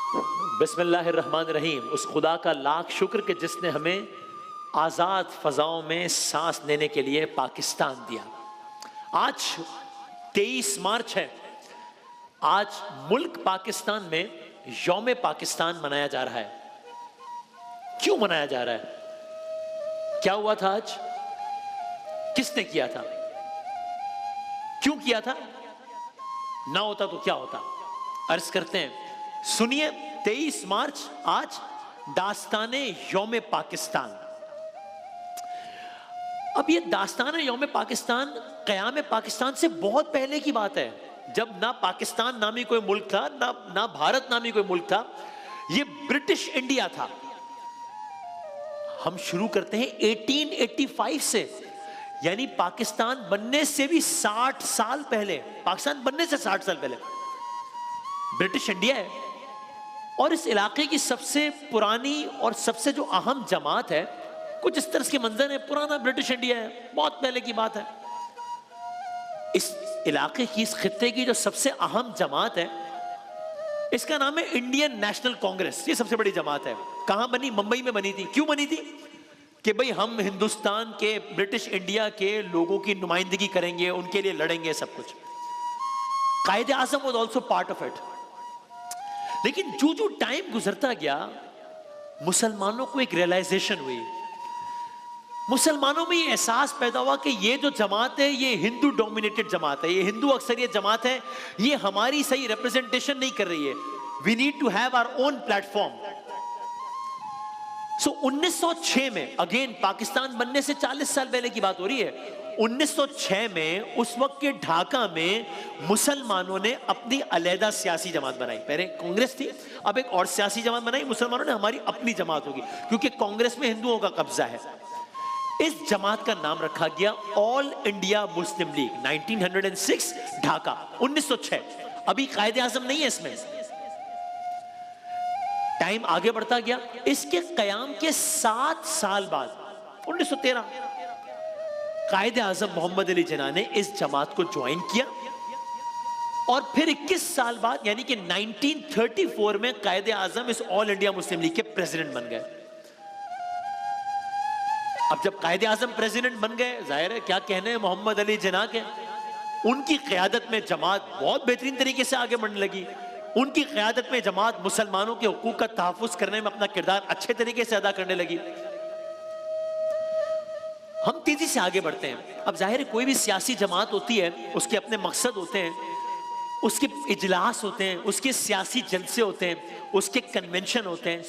बिस्मिल्लाहिर्रहमानिर्रहीम। उस खुदा का लाख शुक्र कि जिसने हमें आज़ाद फ़ज़ाओं में सांस लेने के लिए पाकिस्तान दिया। आज 23 मार्च है। आज मुल्क पाकिस्तान में यौम पाकिस्तान मनाया जा रहा है। क्यों मनाया जा रहा है? क्या हुआ था आज? किसने किया था? क्यों किया था? ना होता तो क्या होता? अर्ज करते हैं, सुनिए। 23 मार्च आज दास्ताने यौम पाकिस्तान। अब ये दास्ताने यौम पाकिस्तान क़याम पाकिस्तान से बहुत पहले की बात है, जब ना पाकिस्तान नामी कोई मुल्क था, ना भारत नामी कोई मुल्क था। ये ब्रिटिश इंडिया था। हम शुरू करते हैं 1885 से, यानी पाकिस्तान बनने से भी 60 साल पहले। पाकिस्तान बनने से 60 साल पहले ब्रिटिश इंडिया है। और इस इलाके की सबसे पुरानी और सबसे जो अहम जमात है, कुछ इस तरह के मंजर है। पुराना ब्रिटिश इंडिया है, बहुत पहले की बात है। इस इलाके की, इस खित्ते की जो सबसे अहम जमात है, इसका नाम है इंडियन नेशनल कांग्रेस। ये सबसे बड़ी जमात है। कहां बनी? मुंबई में बनी थी। क्यों बनी थी? कि भाई हम हिंदुस्तान के, ब्रिटिश इंडिया के लोगों की नुमाइंदगी करेंगे, उनके लिए लड़ेंगे, सब कुछ। Quaid-e-Azam was also part of it. लेकिन जो जो टाइम गुजरता गया, मुसलमानों को एक रियलाइजेशन हुई। मुसलमानों में ये एहसास पैदा हुआ कि ये जो जमात है, ये हिंदू डोमिनेटेड जमात है, ये हिंदू अक्सरियत जमात है, ये हमारी सही रिप्रेजेंटेशन नहीं कर रही है। We need to have our own platform. So 1906 में, अगेन पाकिस्तान बनने से 40 साल पहले की बात हो रही है। 1906 में उस वक्त के ढाका में मुसलमानों ने अपनी अलहदा सियासी जमात बनाई। पहले कांग्रेस थी, अब एक और सियासी जमात बनाई मुसलमानों ने। हमारी अपनी जमात होगी, क्योंकि कांग्रेस में हिंदुओं का कब्जा है। इस जमात का नाम रखा गया all India Muslim league. 1906 Dhaka, 1906। अभी कायदे आज़म नहीं है इसमें। टाइम आगे बढ़ता गया। इसके कयाम के 7 साल बाद 1913 कायदे आज़म मोहम्मद अली जिन्ना ने इस जमात को ज्वाइन किया। और फिर 21 साल बाद, यानी कि 1934 में कायदे आज़म इस ऑल इंडिया मुस्लिम लीग के प्रेसिडेंट बन गए। अब जब कायदे आज़म प्रेसिडेंट बन गए, जाहिर है क्या कहने हैं मोहम्मद अली जिन्ना के। उनकी क़यादत में जमात बहुत बेहतरीन तरीके से आगे बढ़ने लगी। उनकी क़यादत में जमात मुसलमानों के हुकूक का तहफ़्फ़ुज़ करने में अपना किरदार अच्छे तरीके से अदा करने लगी। हम तेजी से आगे बढ़ते हैं। अब जाहिर है कोई भी सियासी जमात होती है, उसके अपने मकसद होते हैं, उसके इजलास होते हैं, उसके सियासी जलसे होते हैं, उसके कन्वेंशन होते हैं।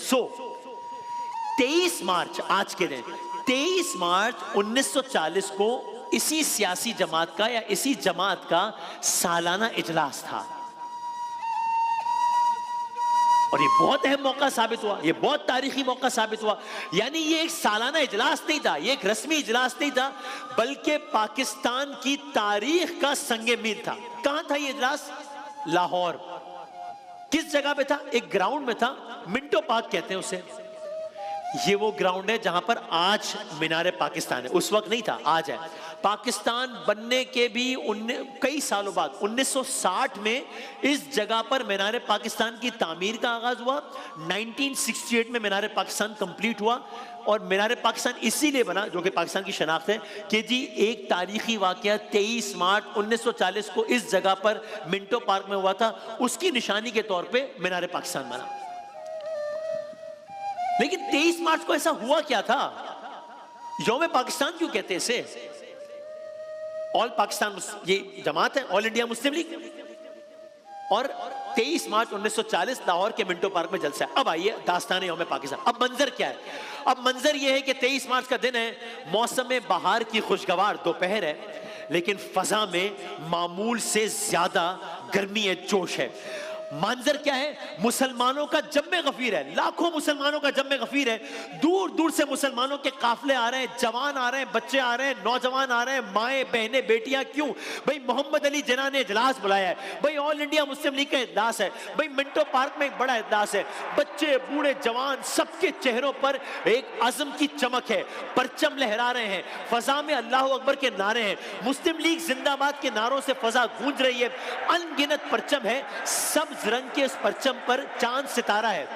23 मार्च, आज के दिन 23 मार्च 1940 को इसी सियासी जमात का या इसी जमात का सालाना इजलास था। और ये बहुत अहम मौका साबित हुआ, ये बहुत तारीखी मौका साबित हुआ। यानी ये एक सालाना इजलास नहीं था, ये एक रस्मी इजलास नहीं था, बल्कि पाकिस्तान की तारीख का संगे मील था। कहां था ये इजलास? लाहौर। किस जगह पे था? एक ग्राउंड में था, मिंटो पार्क कहते हैं उसे। ये वो ग्राउंड है जहां पर आज मीनार पाकिस्तान है। उस वक्त नहीं था, आज है। पाकिस्तान बनने के भी कई सालों बाद 1960 में इस जगह पर मीनार पाकिस्तान की तामीर का आगाज हुआ। 1968 में मीनार पाकिस्तान कंप्लीट हुआ। और मीनार पाकिस्तान इसीलिए बना, जो कि पाकिस्तान की शनाख्त है, कि जी एक तारीखी वाकया 23 मार्च 1940 को इस जगह पर मिंटो पार्क में हुआ था। उसकी निशानी के तौर पर मीनार पाकिस्तान बना। लेकिन 23 मार्च को ऐसा हुआ क्या था? यौम पाकिस्तान क्यों कहते हैं इसे? ऑल पाकिस्तान, ये जमात है ऑल इंडिया मुस्लिम लीग। और 23 मार्च 1940 लाहौर के मिंटो पार्क में जलसा है। अब आइए दास्तान यौम पाकिस्तान। अब मंजर क्या है? अब मंजर यह है कि 23 मार्च का दिन है, मौसम बहार की खुशगवार दोपहर है, लेकिन फजा में मामूल से ज्यादा गर्मी है, जोश है। मंजर क्या है? मुसलमानों का जम्मे गफीर है, लाखों मुसलमानों का जम्मे गफीर है। दूर दूर से मुसलमानों के काफले आ रहे हैं, जवान आ रहे हैं, बच्चे आ रहे हैं, नौजवान आ रहे हैं, माएँ बहनें बेटियां। क्यों भाई? मोहम्मद अली जिन्ना ने इजलास बुलाया है भाई, ऑल इंडिया मुस्लिम लीग का इजलास है भाई, मिंटो पार्क में एक बड़ा इजलास है। बच्चे बूढ़े जवान सबके चेहरों पर एक अज़म की चमक है, परचम लहरा रहे हैं, फजा में अल्लाह अकबर के नारे हैं, मुस्लिम लीग जिंदाबाद के नारों से फजा गूंज रही है। अनगिनत परचम है, सब सब्ज रंग के उस परचम पर चांद सितारा है,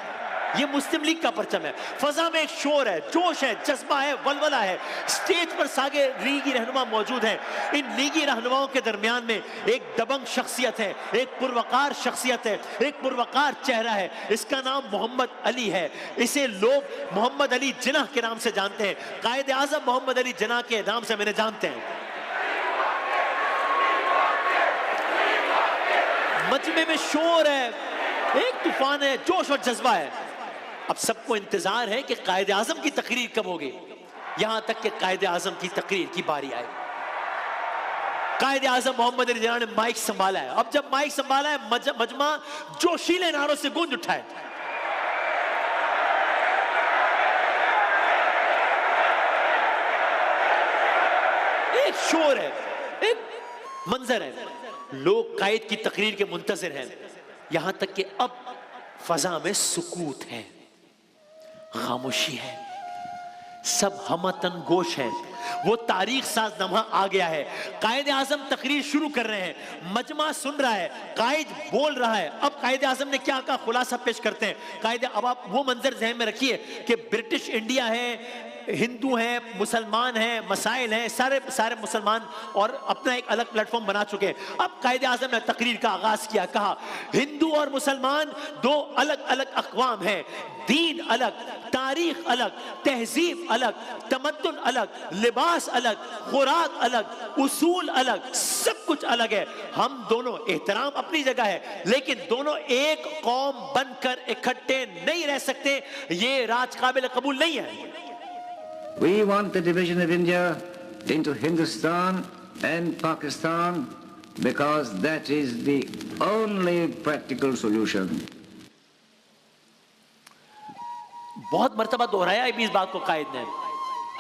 ये मुस्लिम लीग का परचम है। फजा में एक शोर है, जोश है, जज्बा है, वलवला है। स्टेज पर सागे लीगी रहनुमा मौजूद हैं। इन लीगी रहनुमाओं के दरमियान में एक दबंग शख्सियत है, एक पुरवकार शख्सियत है, एक पुरवकार चेहरा है। इसका नाम मोहम्मद अली है। इसे लोग मोहम्मद अली जिन्ना के नाम से जानते हैं। कायद आजम मोहम्मद अली जिन्ना के नाम से मैंने जानते हैं। मजमे में शोर है, एक तूफान है, जोश और जज्बा है। अब सबको इंतजार है कि कायद आजम की तकरीर कब होगी। यहां तक कि कायद आजम की तकरीर की बारी आए। कायद आजम मोहम्मद अली जिन्ना ने माइक संभाला है। अब जब माइक संभाला है, मजमा जोशीले नारों से गूंज उठा है। एक शोर है, एक मंजर है, लोग कायद की तकरीर के मुंतजिर हैं। यहां तक कि अब फजा में सुकूत है, खामोशी है, सब हमतन गोश है। वो तारीख साज लम्हा आ गया है। कायद आजम तकरीर शुरू कर रहे हैं, मजमा सुन रहा है, कायद बोल रहा है। अब कायद आजम ने क्या कहा, खुलासा पेश करते हैं। कायद, अब आप वो मंजर ज़हन में रखिए कि ब्रिटिश इंडिया है, हिंदू हैं, मुसलमान हैं, मसाइल हैं, सारे मुसलमान और अपना एक अलग प्लेटफॉर्म बना चुके हैं। अब कायद आजम ने तकरीर का आगाज किया, कहा हिंदू और मुसलमान दो अलग अलग अक़वाम हैं, दीन अलग, तारीख अलग, तहजीब अलग, तमद्दुन अलग, लिबास अलग, खुराक अलग, उसूल अलग, सब कुछ अलग है। हम दोनों, एहतराम अपनी जगह है, लेकिन दोनों एक कौम बनकर इकट्ठे नहीं रह सकते। ये राज काबिल कबूल नहीं है। We want the division of India into Hindustan and Pakistan because that is the only practical solution. बहुत मर्तबा दोहराया है इस बात को कायद ने।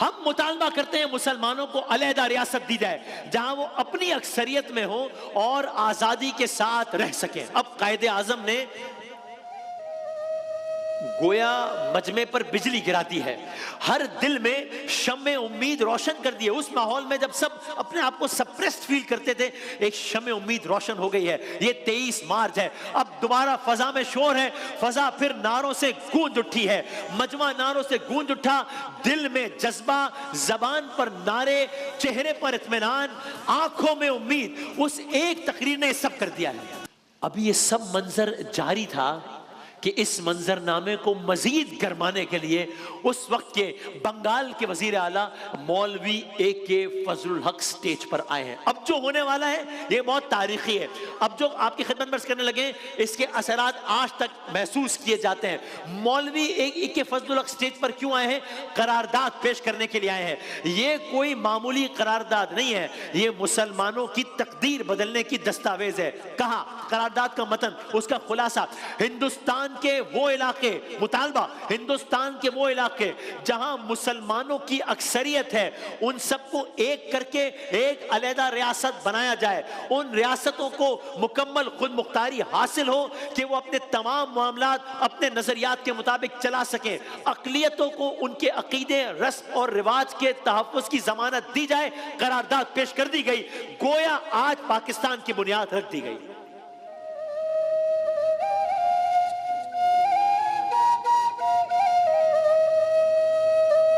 हम मुतालबा करते हैं मुसलमानों को अलहदा रियासत दी जाए जहां वो अपनी अक्सरियत में हो और आजादी के साथ रह सके। अब कायदे आजम ने गोया मजमे पर बिजली गिरा दी है, हर दिल में शम्मे उम्मीद रोशन कर दी है। उस माहौल में जब सब अपने आप को सप्रेस्ड फील करते थे, एक शम्मे उम्मीद रोशन हो गई है। ये 23 मार्च है, अब दोबारा फजा में शोर है, फजा फिर नारों से गूंज उठी है। मजमा नारों से गूंज उठा, दिल में जज्बा, जबान पर नारे, चेहरे पर इत्मीनान, आंखों में उम्मीद। उस एक तकरीर ने सब कर दिया है। अभी ये सब मंजर जारी था कि इस मंजरनामे को मजीद गरमाने के लिए उस वक्त के बंगाल के वजीर आला मौलवी A.K. फजलुल हक स्टेज पर आए हैं। अब जो होने वाला है ये बहुत तारीखी है। अब जो आपकी खिदमत में अर्ज करने लगे, इसके असरात आज तक महसूस किए जाते हैं। मौलवी A.K. फजलुल हक स्टेज पर क्यों आए हैं? करारदाद पेश करने के लिए आए हैं। ये कोई मामूली करारदाद नहीं है, ये मुसलमानों की तकदीर बदलने की दस्तावेज है। कहा करारदाद का मतन, उसका खुलासा, हिंदुस्तान के वो इलाके, मुतालबा हिंदुस्तान के वो इलाके जहां मुसलमानों की अक्सरियत है, उन सबको एक करके एक अलहदा रियासत बनाया जाए। उन रियासतों को मुकम्मल खुद मुख्तारी हासिल हो कि वो अपने तमाम मामलात अपने नजरियात के मुताबिक चला सकें। अकलियतों को उनके अकीदे, रस्म और रिवाज के तहफ़्फ़ुज़ की जमानत दी जाए। करारदाद पेश कर दी गई, गोया आज पाकिस्तान की बुनियाद रख दी गई।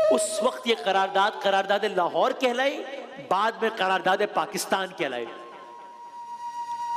उस वक्त ये करारदाद लाहौर कहलाई, बाद में करारदाद पाकिस्तान कहलाई।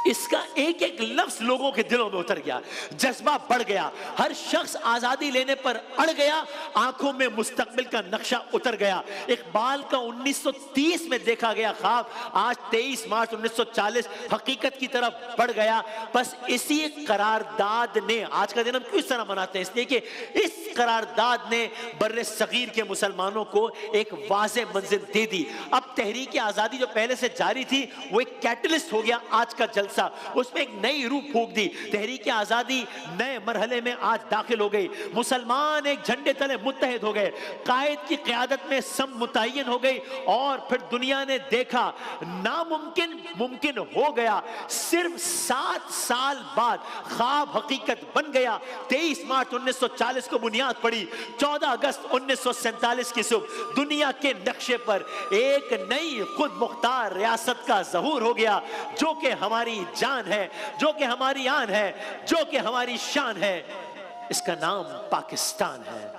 इसका एक एक लफ्ज लोगों के दिलों में उतर गया, जज्बा बढ़ गया, हर शख्स आजादी लेने पर अड़ गया, आंखों में मुस्तकबिल का नक्शा उतर गया। इकबाल का 1930 में देखा गया ख्वाब आज 23 मार्च 1940 हकीकत की तरफ बढ़ गया। बस इसी करारदाद ने, आज का दिन हम क्यों इस तरह मनाते हैं? इसलिए कि इस करारदाद ने बर्रे सगीर के मुसलमानों को एक वाज़े मंजिल दे दी। अब तहरीक आजादी जो पहले से जारी थी वो एक कैटलिस्ट हो गया आज का जलसा, उसमें एक नई रूह फूंक दी। तहरीक आजादी नए मरहले में आज दाखिल हो गई। मुसलमान एक झंडे तले मुत्तहिद हो गए, कायद की क़यादत में सम मुतय्यन हो गई और फिर दुनिया ने देखा नामुमकिन मुमकिन हो गया। सिर्फ 7 साल बाद ख्वाब हकीकत बन गया। 23 मार्च 1940 को बुनियाद पड़ी, 14 अगस्त 1947 की सुबह दुनिया के नक्शे पर एक नई खुद मुख्तार रियासत का ज़हूर हो गया, जो कि हमारी जान है, जो कि हमारी आन है, जो कि हमारी शान है। इसका नाम पाकिस्तान है।